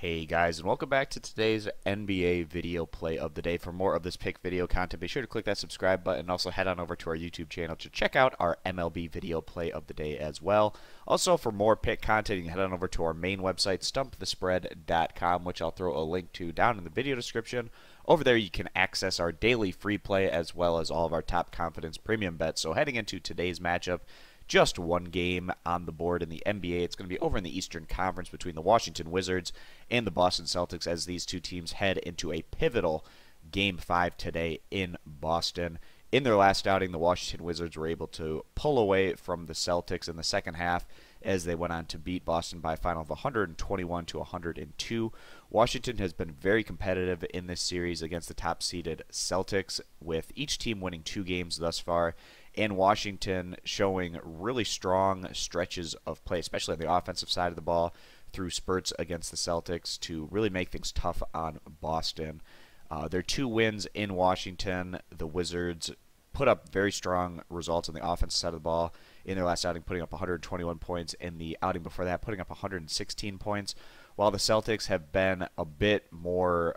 Hey guys, and welcome back to today's NBA video play of the day. For more of this pick video content, be sure to click that subscribe button and also head on over to our YouTube channel to check out our MLB video play of the day as well. Also, for more pick content, you can head on over to our main website, stumpthespread.com, which I'll throw a link to down in the video description. Over there, you can access our daily free play as well as all of our top confidence premium bets. So heading into today's matchup, just one game on the board in the NBA. It's going to be over in the Eastern Conference between the Washington Wizards and the Boston Celtics as these two teams head into a pivotal Game 5 today in Boston. In their last outing, the Washington Wizards were able to pull away from the Celtics in the second half as they went on to beat Boston by a final of 121 to 102. Washington has been very competitive in this series against the top-seeded Celtics, with each team winning 2 games thus far, and Washington showing really strong stretches of play, especially on the offensive side of the ball, through spurts against the Celtics to really make things tough on Boston. Their 2 wins in Washington, the Wizards put up very strong results on the offensive side of the ball in their last outing, putting up 121 points. In the outing before that, putting up 116 points, while the Celtics have been a bit more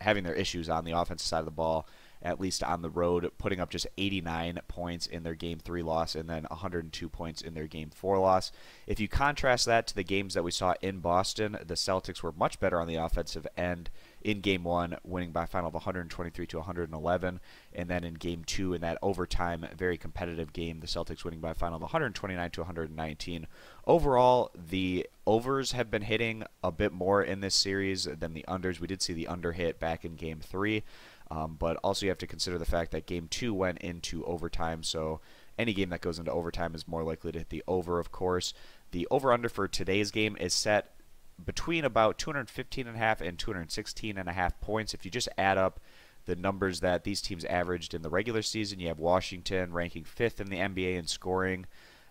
having their issues on the offensive side of the ball, at least on the road, putting up just 89 points in their Game 3 loss and then 102 points in their Game 4 loss. If you contrast that to the games that we saw in Boston, the Celtics were much better on the offensive end in Game 1, winning by a final of 123 to 111, and then in Game 2, in that overtime, very competitive game, the Celtics winning by a final of 129 to 119. Overall, the overs have been hitting a bit more in this series than the unders. We did see the under hit back in Game 3. But also you have to consider the fact that Game 2 went into overtime, so any game that goes into overtime is more likely to hit the over, of course. The over-under for today's game is set between about 215.5 and 216.5 points. If you just add up the numbers that these teams averaged in the regular season, you have Washington ranking 5th in the NBA in scoring,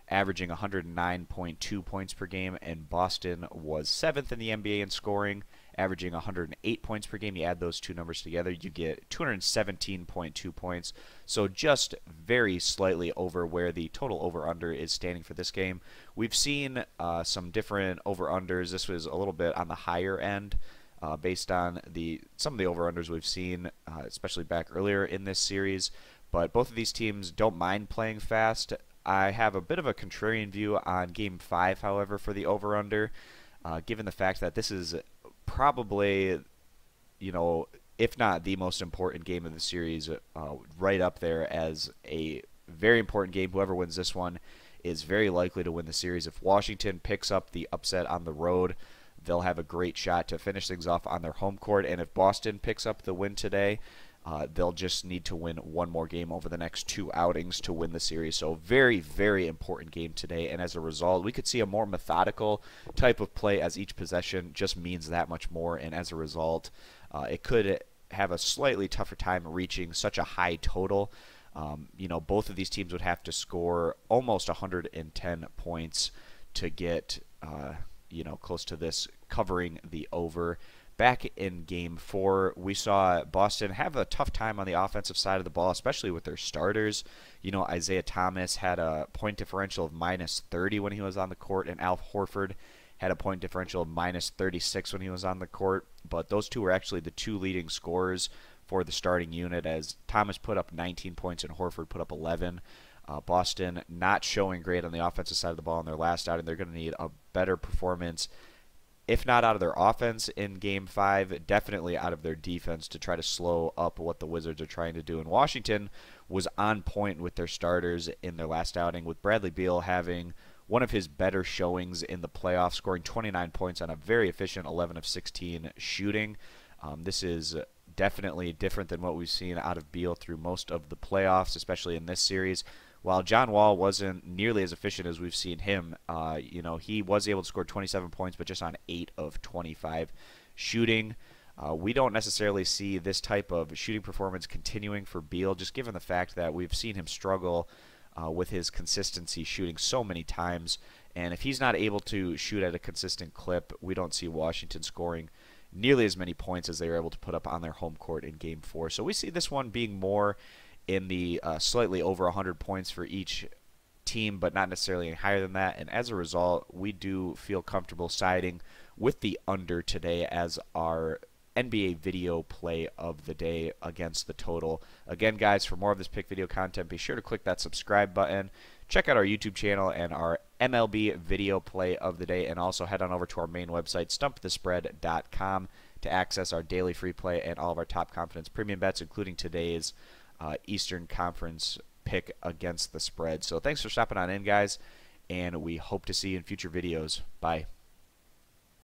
averaging 109.2 points per game, and Boston was 7th in the NBA in scoring, averaging 108 points per game. You add those two numbers together, you get 217.2 points. So just very slightly over where the total over-under is standing for this game. We've seen some different over-unders. This was a little bit on the higher end based on some of the over-unders we've seen, especially back earlier in this series. But both of these teams don't mind playing fast. I have a bit of a contrarian view on Game 5, however, for the over-under, given the fact that this is probably, if not the most important game of the series, right up there as a very important game. Whoever wins this one is very likely to win the series. If Washington picks up the upset on the road, they'll have a great shot to finish things off on their home court. And if Boston picks up the win today, they'll just need to win one more game over the next 2 outings to win the series. So very, very important game today. And as a result, we could see a more methodical type of play as each possession just means that much more. And as a result, it could have a slightly tougher time reaching such a high total. Both of these teams would have to score almost 110 points to get, close to this covering the over. Back in Game 4, we saw Boston have a tough time on the offensive side of the ball, especially with their starters. Isaiah Thomas had a point differential of -30 when he was on the court, and Al Horford had a point differential of -36 when he was on the court. But those two were actually the 2 leading scorers for the starting unit, as Thomas put up 19 points and Horford put up 11. Boston not showing great on the offensive side of the ball in their last outing. They're going to need a better performance, if not out of their offense in Game 5, definitely out of their defense to try to slow up what the Wizards are trying to do. And Washington was on point with their starters in their last outing, with Bradley Beal having one of his better showings in the playoffs, scoring 29 points on a very efficient 11 of 16 shooting. This is definitely different than what we've seen out of Beal through most of the playoffs, especially in this series. While John Wall wasn't nearly as efficient as we've seen him, he was able to score 27 points, but just on 8 of 25 shooting. We don't necessarily see this type of shooting performance continuing for Beal, just given the fact that we've seen him struggle with his consistency shooting so many times. And if he's not able to shoot at a consistent clip, we don't see Washington scoring nearly as many points as they were able to put up on their home court in Game 4. So we see this one being more in the slightly over 100 points for each team, but not necessarily higher than that. And as a result, we do feel comfortable siding with the under today as our NBA video play of the day against the total. Again, guys, for more of this pick video content, be sure to click that subscribe button. Check out our YouTube channel and our MLB video play of the day, and also head on over to our main website, stumpthespread.com, to access our daily free play and all of our top confidence premium bets, including today's Eastern Conference pick against the spread. So thanks for stopping on in, guys, and we hope to see you in future videos. Bye.